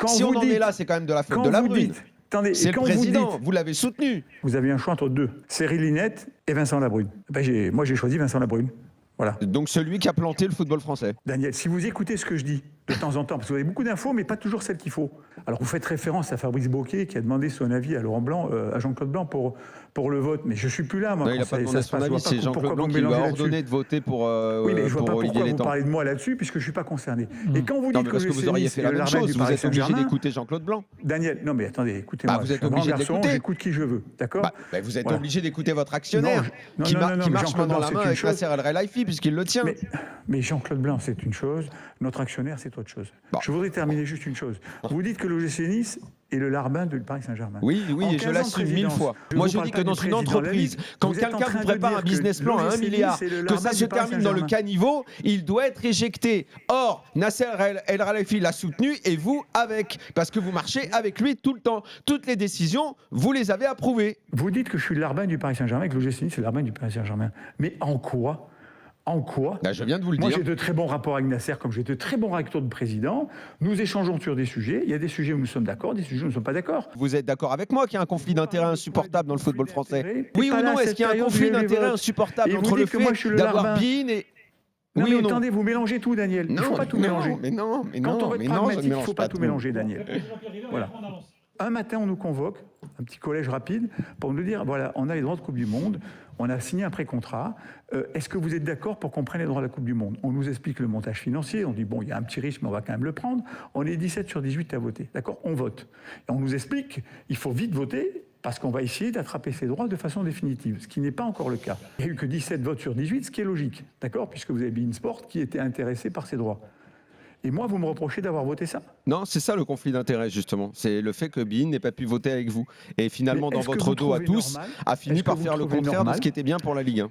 Si on en est là, c'est quand même de la faute de la Brune. C'est le président, vous l'avez soutenu. Vous avez un choix entre deux, Cyril Linette et Vincent Labrune. Moi, j'ai choisi Vincent Labrune. Voilà. Donc celui qui a planté le football français. Daniel, si vous écoutez ce que je dis de temps en temps, parce que vous avez beaucoup d'infos, mais pas toujours celles qu'il faut. Alors vous faites référence à Fabrice Bocquet qui a demandé son avis à Laurent Blanc, à Jean-Claude Blanc pour le vote, mais je suis plus là. Moi, non, il n'a pas demandé son avis, c'est Jean-Claude Blanc qui lui a ordonné de voter pour oui, mais je vois pas pourquoi vous Létang. parlez de moi là-dessus, puisque je suis pas concerné. Et quand vous dites parce que vous auriez fait la même chose, vous êtes obligé d'écouter Jean-Claude Blanc. Daniel, non mais attendez, écoutez-moi. Vous êtes obligé d'écouter. J'écoute qui je veux, d'accord. Vous êtes obligé d'écouter votre actionnaire qui marche main dans la main avec Nasser El Khelaifi puisqu'il le tient. Mais Jean-Claude Blanc, c'est une chose, notre actionnaire, c'est autre chose. Je voudrais terminer juste une chose. Vous dites que l'OGC Nice est le larbin de Paris Saint-Germain. Oui, et je l'assume 1000 fois. Moi, je dis que dans une entreprise, quand quelqu'un vous prépare un business plan à 1 milliard, que ça se termine dans le caniveau, il doit être éjecté. Or, Nasser El Khelaifi l'a soutenu et vous avec, parce que vous marchez avec lui tout le temps. Toutes les décisions, vous les avez approuvées. Vous dites que je suis le larbin du Paris Saint-Germain et que l'OGC Nice est le larbin du Paris Saint-Germain. Mais en quoi ? En quoi ? Je viens de vous le dire. Moi, j'ai de très bons rapports avec Nasser, comme j'ai de très bons rapports de président. Nous échangeons sur des sujets. Il y a des sujets où nous sommes d'accord, des sujets où nous ne sommes pas d'accord. Vous êtes d'accord avec moi qu'il y a un conflit d'intérêts insupportable dans le football français ? Oui ou non ? Est-ce qu'il y a un conflit d'intérêts insupportable entre le fait d'avoir Bein et... Non, mais attendez, vous mélangez tout, Daniel. Il ne faut pas tout mélanger. Quand on veut être pragmatique, il ne faut pas tout mélanger, Daniel. Voilà. Un matin, on nous convoque, un petit collège rapide, pour nous dire, voilà, on a les droits de Coupe du Monde, on a signé un pré-contrat, est-ce que vous êtes d'accord pour qu'on prenne les droits de la Coupe du Monde ? On nous explique le montage financier, on dit, bon, il y a un petit risque, mais on va quand même le prendre. On est 17 sur 18 à voter, d'accord ? On vote. Et on nous explique, il faut vite voter, parce qu'on va essayer d'attraper ces droits de façon définitive, ce qui n'est pas encore le cas. Il n'y a eu que 17 votes sur 18, ce qui est logique, d'accord ? Puisque vous avez beIN Sport qui était intéressé par ces droits. Et moi, vous me reprochez d'avoir voté ça ? Non, c'est ça le conflit d'intérêts, justement. C'est le fait que beIN n'ait pas pu voter avec vous. Et finalement, dans votre dos à tous, a fini par faire le contraire de ce qui était bien pour la Ligue 1.